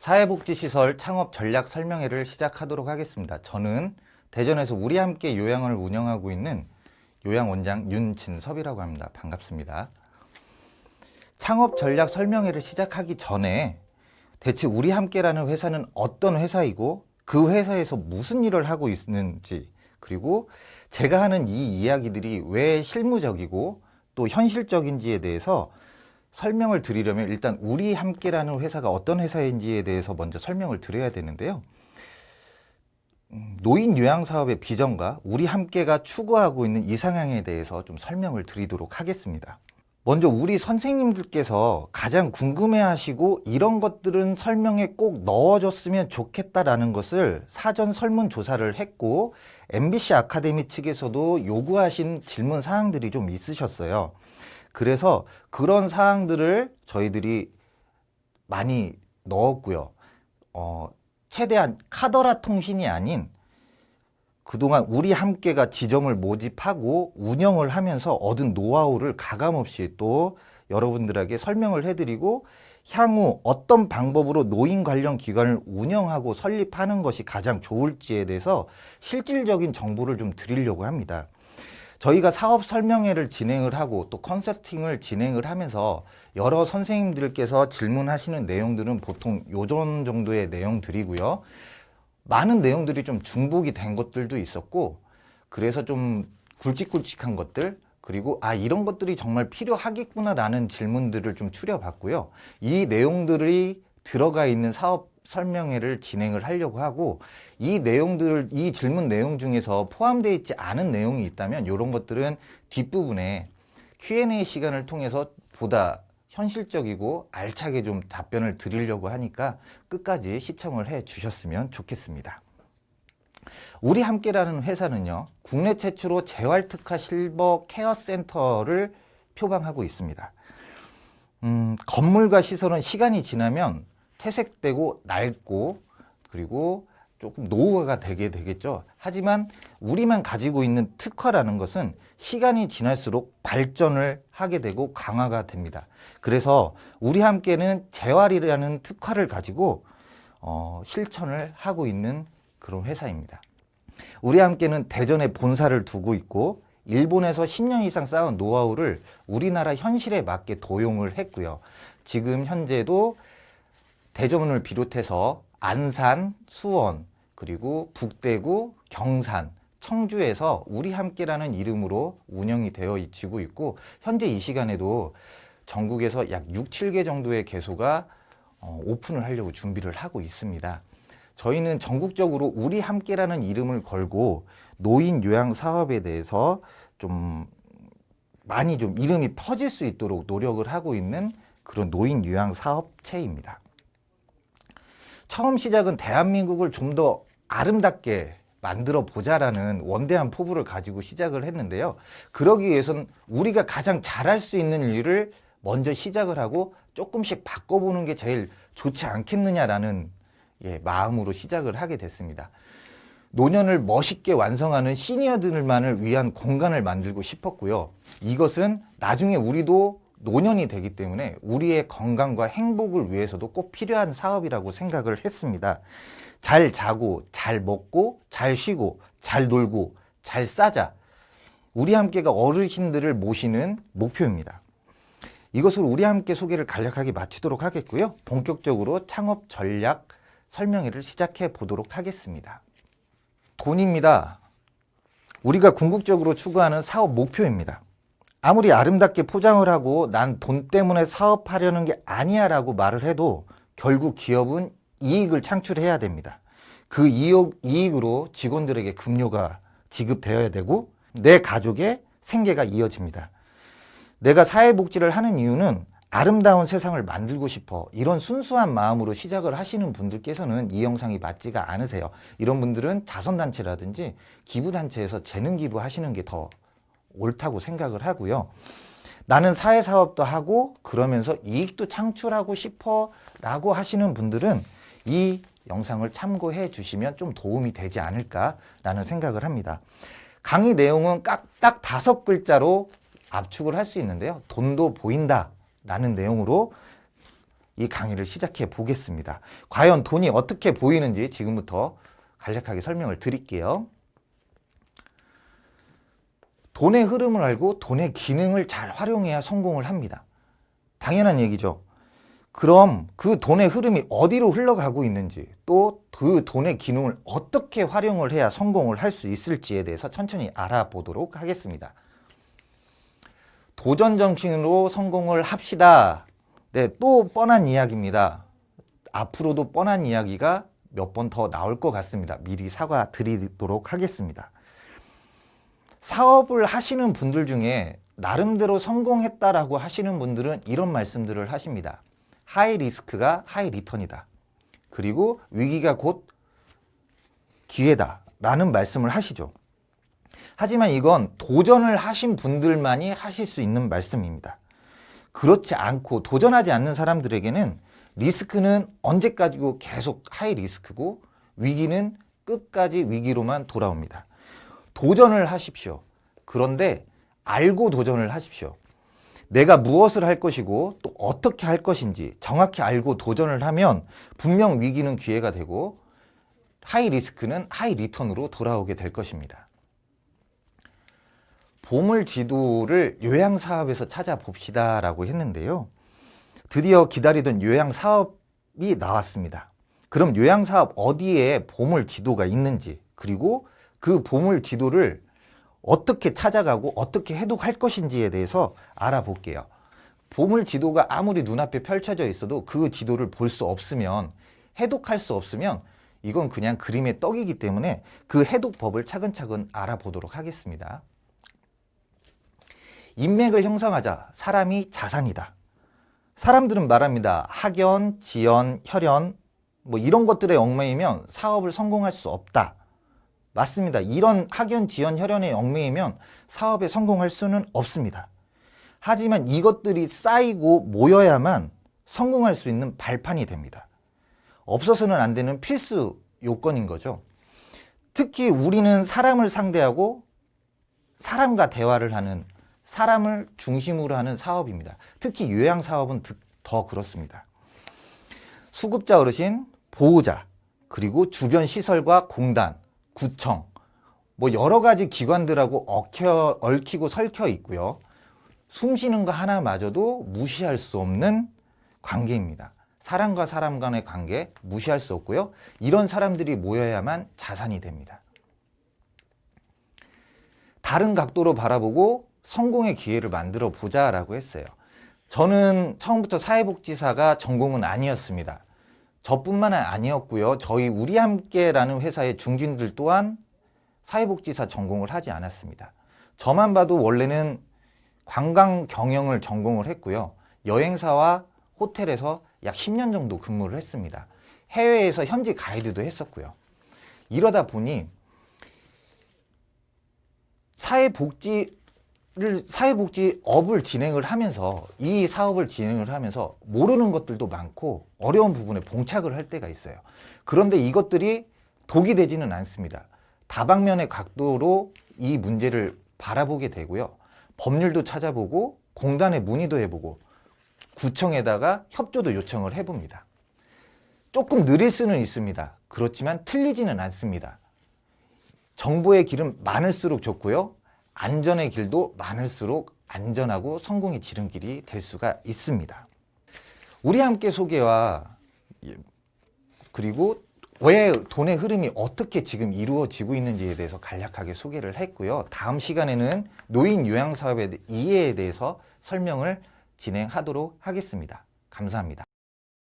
사회복지시설 창업 전략 설명회를 시작하도록 하겠습니다. 저는 대전에서 우리 함께 요양을 운영하고 있는 요양원장 윤진섭이라고 합니다. 반갑습니다. 창업 전략 설명회를 시작하기 전에 대체 우리 함께라는 회사는 어떤 회사이고 그 회사에서 무슨 일을 하고 있는지, 그리고 제가 하는 이 이야기들이 왜 실무적이고 또 현실적인지에 대해서 설명을 드리려면 일단 우리 함께라는 회사가 어떤 회사인지에 대해서 먼저 설명을 드려야 되는데요. 노인 요양 사업의 비전과 우리 함께가 추구하고 있는 이상향에 대해서 좀 설명을 드리도록 하겠습니다. 먼저 우리 선생님들께서 가장 궁금해하시고 이런 것들은 설명에 꼭 넣어줬으면 좋겠다라는 것을 사전 설문조사를 했고 MBC 아카데미 측에서도 요구하신 질문 사항들이 좀 있으셨어요. 그래서 그런 사항들을 저희들이 많이 넣었고요. 최대한 카더라 통신이 아닌 그동안 우리 함께가 지점을 모집하고 운영을 하면서 얻은 노하우를 가감없이 또 여러분들에게 설명을 해드리고 향후 어떤 방법으로 노인 관련 기관을 운영하고 설립하는 것이 가장 좋을지에 대해서 실질적인 정보를 좀 드리려고 합니다. 저희가 사업 설명회를 진행을 하고 또 컨설팅을 진행을 하면서 여러 선생님들께서 질문하시는 내용들은 보통 요런 정도의 내용들이고요. 많은 내용들이 좀 중복이 된 것들도 있었고, 그래서 좀 굵직굵직한 것들, 그리고 이런 것들이 정말 필요하겠구나라는 질문들을 좀 추려봤고요. 이 내용들이 들어가 있는 사업 설명회를 진행을 하려고 하고, 이 내용들을, 이 질문 내용 중에서 포함되어 있지 않은 내용이 있다면 이런 것들은 뒷부분에 Q&A 시간을 통해서 보다 현실적이고 알차게 좀 답변을 드리려고 하니까 끝까지 시청을 해 주셨으면 좋겠습니다. 우리 함께라는 회사는요, 국내 최초로 재활특화 실버 케어 센터를 표방하고 있습니다. 건물과 시설은 시간이 지나면 퇴색되고 낡고 그리고 조금 노후화가 되게 되겠죠. 하지만 우리만 가지고 있는 특화라는 것은 시간이 지날수록 발전을 하게 되고 강화가 됩니다. 그래서 우리 함께는 재활이라는 특화를 가지고 실천을 하고 있는 그런 회사입니다. 우리 함께는 대전에 본사를 두고 있고 일본에서 10년 이상 쌓은 노하우를 우리나라 현실에 맞게 도용을 했고요. 지금 현재도 대전을 비롯해서 안산, 수원, 그리고 북대구, 경산, 청주에서 우리 함께라는 이름으로 운영이 되어지고 있고, 현재 이 시간에도 전국에서 약 6, 7개 정도의 개소가 오픈을 하려고 준비를 하고 있습니다. 저희는 전국적으로 우리 함께라는 이름을 걸고 노인 요양 사업에 대해서 좀 많이 좀 이름이 퍼질 수 있도록 노력을 하고 있는 그런 노인 요양 사업체입니다. 처음 시작은 대한민국을 좀 더 아름답게 만들어 보자라는 원대한 포부를 가지고 시작을 했는데요. 그러기 위해선 우리가 가장 잘할 수 있는 일을 먼저 시작을 하고 조금씩 바꿔보는 게 제일 좋지 않겠느냐라는 마음으로 시작을 하게 됐습니다. 노년을 멋있게 완성하는 시니어들만을 위한 공간을 만들고 싶었고요. 이것은 나중에 우리도 노년이 되기 때문에 우리의 건강과 행복을 위해서도 꼭 필요한 사업이라고 생각을 했습니다. 잘 자고, 잘 먹고, 잘 쉬고, 잘 놀고, 잘 싸자. 우리 함께가 어르신들을 모시는 목표입니다. 이것으로 우리 함께 소개를 간략하게 마치도록 하겠고요. 본격적으로 창업 전략 설명회를 시작해 보도록 하겠습니다. 돈입니다. 우리가 궁극적으로 추구하는 사업 목표입니다. 아무리 아름답게 포장을 하고 난 돈 때문에 사업하려는 게 아니야 라고 말을 해도 결국 기업은 이익을 창출해야 됩니다. 그 이익으로 직원들에게 급료가 지급되어야 되고 내 가족의 생계가 이어집니다. 내가 사회복지를 하는 이유는 아름다운 세상을 만들고 싶어, 이런 순수한 마음으로 시작을 하시는 분들께서는 이 영상이 맞지가 않으세요. 이런 분들은 자선단체라든지 기부단체에서 재능 기부하시는 게 더 옳다고 생각을 하고요. 나는 사회사업도 하고 그러면서 이익도 창출하고 싶어 라고 하시는 분들은 이 영상을 참고해 주시면 좀 도움이 되지 않을까라는 생각을 합니다. 강의 내용은 딱 5글자로 압축을 할 수 있는데요. 돈도 보인다 라는 내용으로 이 강의를 시작해 보겠습니다. 과연 돈이 어떻게 보이는지 지금부터 간략하게 설명을 드릴게요. 돈의 흐름을 알고 돈의 기능을 잘 활용해야 성공을 합니다. 당연한 얘기죠. 그럼 그 돈의 흐름이 어디로 흘러가고 있는지, 또 그 돈의 기능을 어떻게 활용을 해야 성공을 할 수 있을지에 대해서 천천히 알아보도록 하겠습니다. 도전 정신으로 성공을 합시다. 네, 또 뻔한 이야기입니다. 앞으로도 뻔한 이야기가 몇 번 더 나올 것 같습니다. 미리 사과드리도록 하겠습니다. 사업을 하시는 분들 중에 나름대로 성공했다라고 하시는 분들은 이런 말씀들을 하십니다. 하이 리스크가 하이 리턴이다. 그리고 위기가 곧 기회다 라는 말씀을 하시죠. 하지만 이건 도전을 하신 분들만이 하실 수 있는 말씀입니다. 그렇지 않고 도전하지 않는 사람들에게는 리스크는 언제까지고 계속 하이 리스크고 위기는 끝까지 위기로만 돌아옵니다. 도전을 하십시오. 그런데 알고 도전을 하십시오. 내가 무엇을 할 것이고 또 어떻게 할 것인지 정확히 알고 도전을 하면 분명 위기는 기회가 되고 하이 리스크는 하이 리턴으로 돌아오게 될 것입니다. 보물 지도를 요양 사업에서 찾아봅시다 라고 했는데요. 드디어 기다리던 요양 사업이 나왔습니다. 그럼 요양 사업 어디에 보물 지도가 있는지, 그리고 그 보물 지도를 어떻게 찾아가고 어떻게 해독할 것인지에 대해서 알아볼게요. 보물 지도가 아무리 눈앞에 펼쳐져 있어도 그 지도를 볼 수 없으면, 해독할 수 없으면 이건 그냥 그림의 떡이기 때문에 그 해독법을 차근차근 알아보도록 하겠습니다. 인맥을 형성하자. 사람이 자산이다. 사람들은 말합니다. 학연, 지연, 혈연 뭐 이런 것들에 얽매이면 사업을 성공할 수 없다. 맞습니다. 이런 학연, 지연, 혈연에 얽매이면 사업에 성공할 수는 없습니다. 하지만 이것들이 쌓이고 모여야만 성공할 수 있는 발판이 됩니다. 없어서는 안 되는 필수 요건인 거죠. 특히 우리는 사람을 상대하고 사람과 대화를 하는, 사람을 중심으로 하는 사업입니다. 특히 요양 사업은 더 그렇습니다. 수급자 어르신, 보호자, 그리고 주변 시설과 공단, 구청, 뭐 여러 가지 기관들하고 얽히고 설켜 있고요. 숨 쉬는 거 하나마저도 무시할 수 없는 관계입니다. 사람과 사람 간의 관계 무시할 수 없고요. 이런 사람들이 모여야만 자산이 됩니다. 다른 각도로 바라보고 성공의 기회를 만들어 보자라고 했어요. 저는 처음부터 사회복지사가 전공은 아니었습니다. 저뿐만 아니었고요. 저희 우리함께라는 회사의 중진들 또한 사회복지사 전공을 하지 않았습니다. 저만 봐도 원래는 관광 경영을 전공을 했고요. 여행사와 호텔에서 약 10년 정도 근무를 했습니다. 해외에서 현지 가이드도 했었고요. 이러다 보니 사회복지업을 진행을 하면서, 이 사업을 진행을 하면서 모르는 것들도 많고 어려운 부분에 봉착을 할 때가 있어요. 그런데 이것들이 독이 되지는 않습니다. 다방면의 각도로 이 문제를 바라보게 되고요. 법률도 찾아보고 공단에 문의도 해보고 구청에다가 협조도 요청을 해봅니다. 조금 느릴 수는 있습니다. 그렇지만 틀리지는 않습니다. 정보의 길은 많을수록 좋고요. 안전의 길도 많을수록 안전하고 성공의 지름길이 될 수가 있습니다. 우리함께 소개와 그리고 왜 돈의 흐름이 어떻게 지금 이루어지고 있는지에 대해서 간략하게 소개를 했고요. 다음 시간에는 노인 요양 사업의 이해에 대해서 설명을 진행하도록 하겠습니다. 감사합니다.